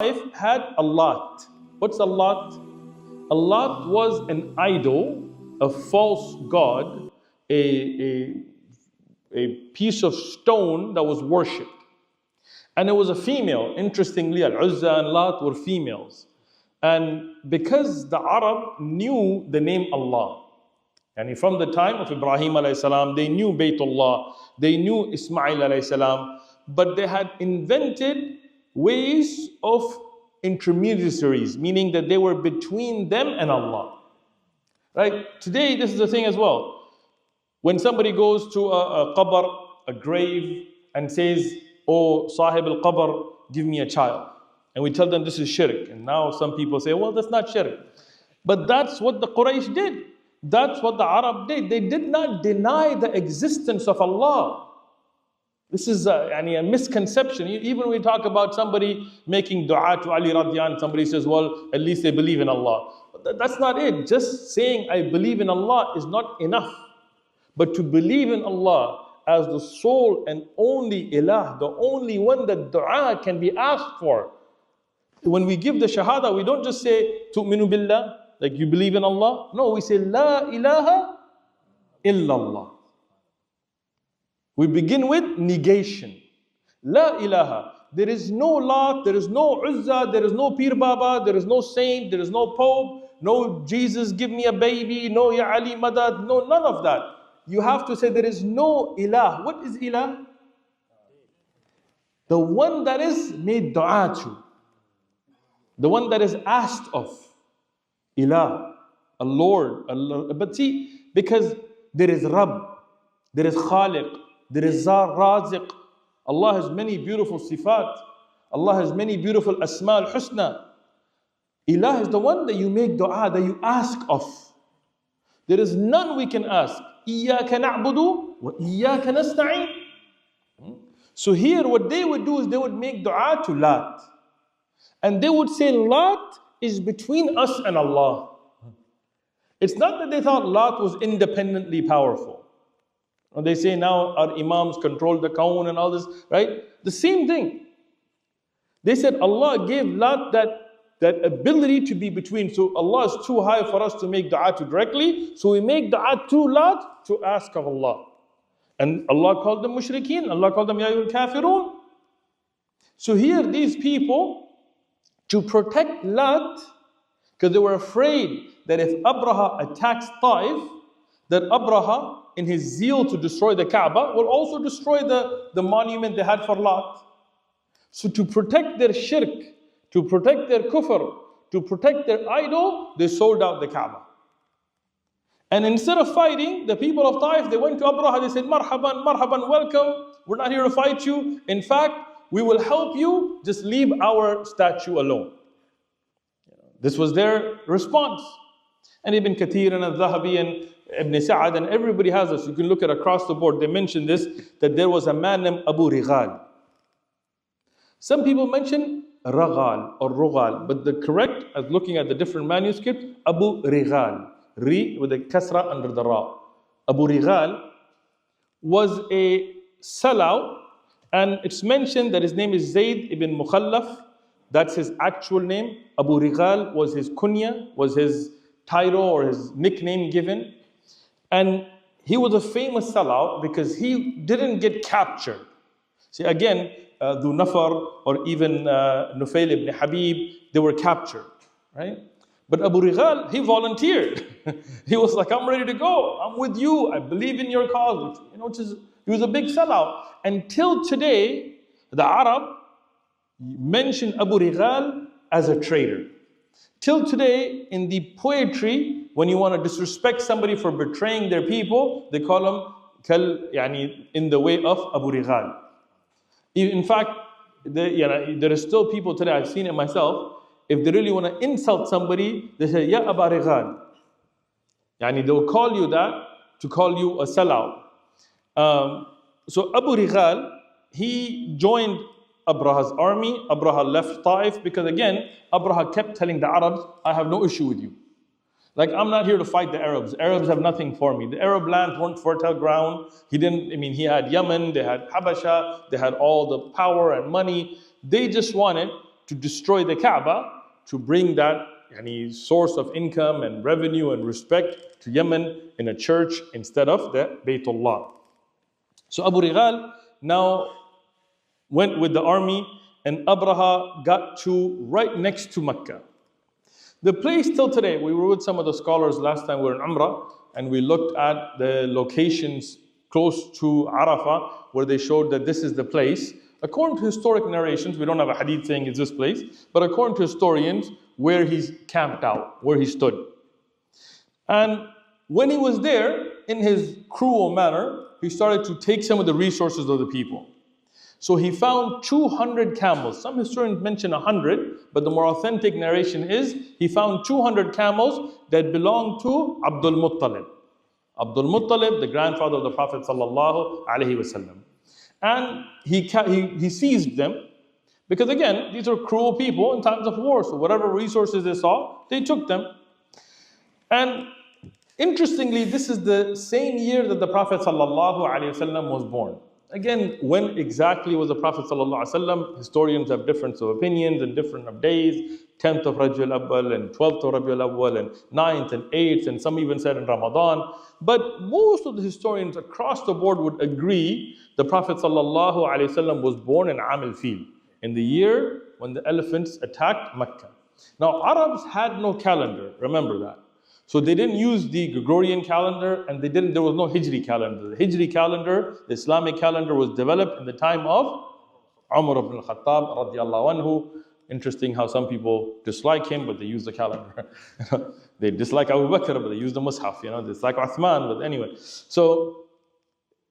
had a lot. What's a lot? A lot was an idol, a false god, a piece of stone that was worshipped. And it was a female. Interestingly, Al-Uzza and Lat were females. And because the Arab knew the name Allah, and from the time of Ibrahim alayhi salam, they knew Baytullah, they knew Ismail alayhi salam, but they had invented ways of intermediaries, meaning that they were between them and Allah. Right? Today, this is the thing as well. When somebody goes to a qabr, a grave, and says, "Oh, Sahib al-Qabr, give me a child." And we tell them this is shirk. And now some people say, well, that's not shirk. But that's what the Quraysh did. That's what the Arab did. They did not deny the existence of Allah. This is a misconception. Even when we talk about somebody making dua to Ali radiyan, somebody says, well, at least they believe in Allah. But that's not it. Just saying I believe in Allah is not enough. But to believe in Allah as the sole and only ilah, the only one that dua can be asked for. When we give the shahada, we don't just say, tu'minu billah, like you believe in Allah. No, we say, la ilaha illallah. We begin with negation. La ilaha. There is no Lat, there is no Uzza, there is no Pir Baba, there is no saint, there is no Pope, no Jesus give me a baby, no Ya Ali Madad, no, none of that. You have to say there is no ilah. What is ilah? The one that is made dua to. The one that is asked of. Ilah, a Lord. Allah. But see, because there is Rabb, there is Khaliq, there is Zar Raziq. Allah has many beautiful sifat. Allah has many beautiful asma al-husna. Ilah is the one that you make dua, that you ask of. There is none we can ask. إِيَّاكَ نَعْبُدُ وَإِيَّاكَ نَسْتَعِينَ. So here what they would do is they would make dua to Lat. And they would say Lat is between us and Allah. It's not that they thought Lat was independently powerful. And they say now our imams control the kawn and all this, right? The same thing. They said Allah gave Lat that ability to be between. So Allah is too high for us to make dua to directly. So we make dua to Lat to ask of Allah. And Allah called them mushrikeen. Allah called them ya ayyuhal kafirun. So here these people, to protect Lat, because they were afraid that if Abraha attacks Taif, that Abraha, in his zeal to destroy the Kaaba, will also destroy the monument they had for Lat. So to protect their shirk, to protect their kufr, to protect their idol, they sold out the Kaaba. And instead of fighting, the people of Taif, they went to Abraha, they said, marhaban, marhaban, welcome, we're not here to fight you. In fact, we will help you, just leave our statue alone. This was their response. And Ibn Kathir and Al-Dhahabi and Ibn Sa'ad and everybody has this. You can look at across the board. They mention this, that there was a man named Abu Righal. Some people mention Raghal or Rughal, but the correct, as looking at the different manuscripts, Abu Righal. Ri with a kasra under the ra. Abu Righal was a sellout, and it's mentioned that his name is Zayd ibn Mukhallaf. That's his actual name. Abu Righal was his kunya, was his title or his nickname given. And he was a famous sellout because he didn't get captured. See, again, Dhu Nafar or even Nufail ibn Habib, they were captured, right? But Abu Righal, he volunteered. He was like, I'm ready to go. I'm with you. I believe in your cause. He was a big sellout. Until today, the Arab mention Abu Righal as a traitor. Till today, in the poetry, when you want to disrespect somebody for betraying their people, they call him in the way of Abu Righal. In fact, there are still people today, I've seen it myself, if they really want to insult somebody, they say, Ya Aba Righal. They'll call you that to call you a sellout. So Abu Righal, he joined Abraha's army. Abraha left Taif because again, Abraha kept telling the Arabs, I have no issue with you. Like, I'm not here to fight the Arabs. Arabs have nothing for me. The Arab lands weren't fertile ground. He had Yemen, they had Habasha, they had all the power and money. They just wanted to destroy the Kaaba, to bring that source of income and revenue and respect to Yemen in a church instead of the Baytullah. So Abu Rigal now went with the army, and Abraha got to right next to Makkah. The place till today, we were with some of the scholars last time we were in Umrah, and we looked at the locations close to Arafah, where they showed that this is the place. According to historic narrations, we don't have a hadith saying it's this place, but according to historians, where he's camped out, where he stood. And when he was there, in his cruel manner, he started to take some of the resources of the people. So he found 200 camels. Some historians mention 100, but the more authentic narration is he found 200 camels that belonged to Abdul Muttalib. Abdul Muttalib, the grandfather of the Prophet sallallahu alaihi wasallam. And he seized them, because again, these are cruel people in times of war. So whatever resources they saw, they took them. And interestingly, this is the same year that the Prophet ﷺ was born. Again, when exactly was the Prophet ﷺ? Historians have difference of opinions and different of days. 10th of Rabiul Awwal and 12th of Rabiul Awwal and 9th and 8th, and some even said in Ramadan. But most of the historians across the board would agree the Prophet ﷺ was born in Am al-Fil, in the year when the elephants attacked Makkah. Now, Arabs had no calendar, remember that. So they didn't use the Gregorian calendar, and there was no Hijri calendar. The Hijri calendar, the Islamic calendar, was developed in the time of Umar ibn al-Khattab radiallahu anhu. Interesting how some people dislike him, but they use the calendar. They dislike Abu Bakr, but they use the Mus'haf. They dislike Uthman, but anyway. So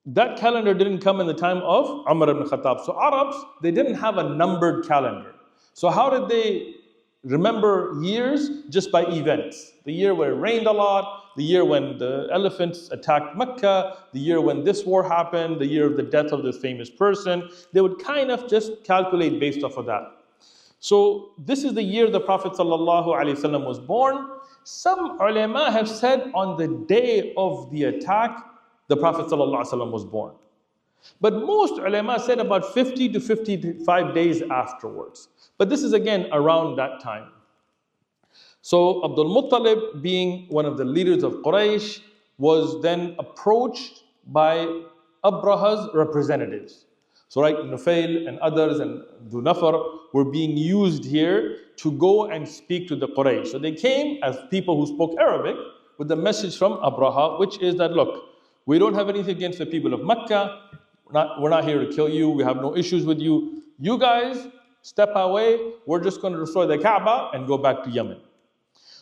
that calendar didn't come in the time of Umar ibn Khattab. So Arabs, they didn't have a numbered calendar. So how did they remember years? Just by events. The year where it rained a lot, the year when the elephants attacked Mecca, the year when this war happened, the year of the death of this famous person. They would kind of just calculate based off of that. So this is the year the Prophet ﷺ was born. Some ulama have said on the day of the attack, the Prophet ﷺ was born. But most ulama said about 50 to 55 days afterwards. But this is again around that time. So Abdul Muttalib, being one of the leaders of Quraysh, was then approached by Abraha's representatives. So right, Nufail and others and Dunafar were being used here to go and speak to the Quraysh. So they came as people who spoke Arabic with the message from Abraha, which is that, look, we don't have anything against the people of Makkah. We're not here to kill you. We have no issues with you. You guys, step away. We're just going to destroy the Kaaba and go back to Yemen.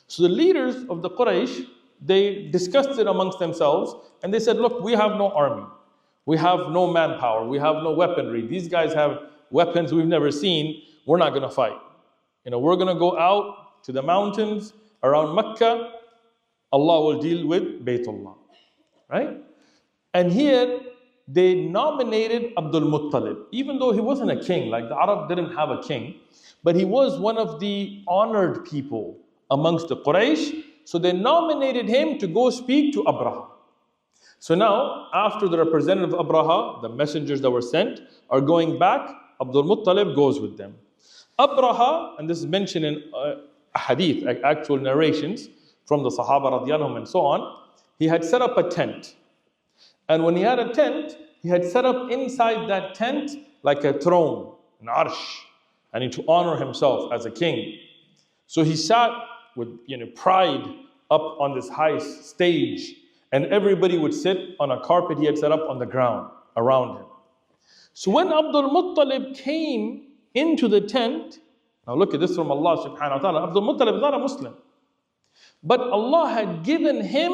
So the leaders of the Quraysh, they discussed it amongst themselves, and they said, look, we have no army. We have no manpower. We have no weaponry. These guys have weapons we've never seen. We're not going to fight. We're going to go out to the mountains around Mecca. Allah will deal with Baytullah. Right? And here, they nominated Abdul Muttalib, even though he wasn't a king, like the Arab didn't have a king, but he was one of the honored people amongst the Quraysh. So they nominated him to go speak to Abraha. So now, after the representative of Abraha, the messengers that were sent, are going back, Abdul Muttalib goes with them. Abraha, and this is mentioned in hadith, actual narrations from the Sahaba radiallahu anhum and so on, he had set up a tent. And when he had a tent, he had set up inside that tent like a throne, an arsh, and to honor himself as a king. So he sat with pride up on this high stage, and everybody would sit on a carpet he had set up on the ground around him. So when Abdul Muttalib came into the tent, now look at this from Allah subhanahu wa ta'ala, Abdul Muttalib is not a Muslim, but Allah had given him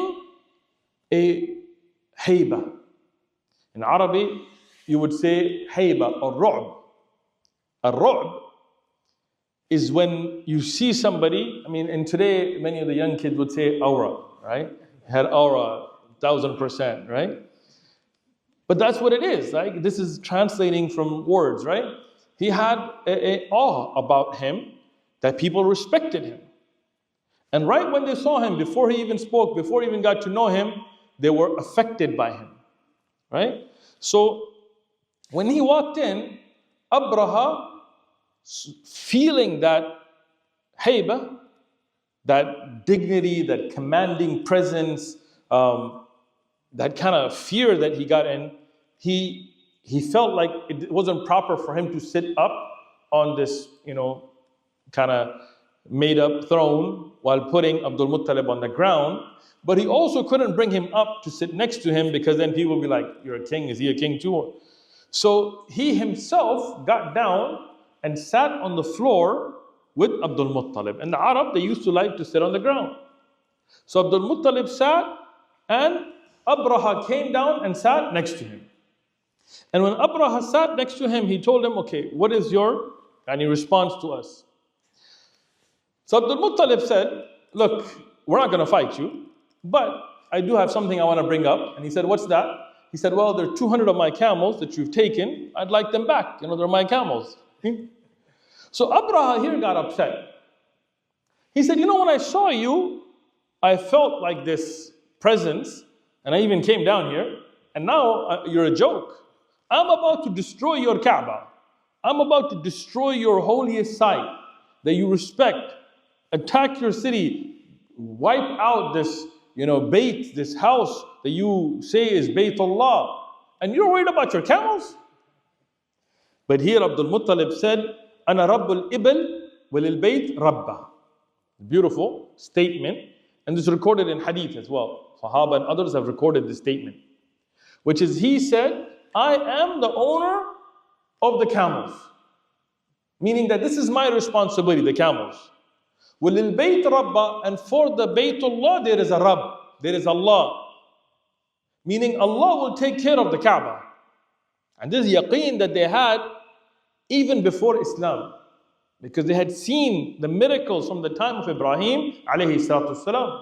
a hayba. In Arabic, you would say hayba or ru'b. A ru'b is when you see somebody, and today many of the young kids would say aura, right? Had aura, 1000%, right? But that's what it is, right? This is translating from words, right? He had a awe about him that people respected him. And right when they saw him, before he even spoke, before he even got to know him, they were affected by him, right? So when he walked in, Abraha feeling that hayba, that dignity, that commanding presence, that kind of fear that he got in, he felt like it wasn't proper for him to sit up on this, kind of made up throne while putting Abdul Muttalib on the ground. But he also couldn't bring him up to sit next to him, because then people would be like, you're a king, is he a king too? So he himself got down and sat on the floor with Abdul Muttalib. And the Arab, they used to like to sit on the ground. So Abdul Muttalib sat, and Abraha came down and sat next to him. And when Abraha sat next to him, he told him, okay, what is your response to us? So Abdul Muttalib said, look, we're not going to fight you, but I do have something I want to bring up. And he said, what's that? He said, well, there are 200 of my camels that you've taken. I'd like them back. They're my camels. So Abraha here got upset. He said, when I saw you, I felt like this presence, and I even came down here, and now you're a joke. I'm about to destroy your Kaaba. I'm about to destroy your holiest site that you respect, attack your city, wipe out this, Bayt, this house that you say is Baytullah, and you're worried about your camels? But here Abdul Muttalib said, Ana Rabbul Ibn walil Bayt Rabba. Beautiful statement, and this is recorded in hadith as well. Sahaba and others have recorded this statement, which is, he said, I am the owner of the camels. Meaning that this is my responsibility, the camels. Walil Bayt Rabba, and for the Baytullah there is a Rabb, there is Allah. Meaning Allah will take care of the Kaaba. And this yaqeen that they had even before Islam, because they had seen the miracles from the time of Ibrahim alayhi salatu wasalam.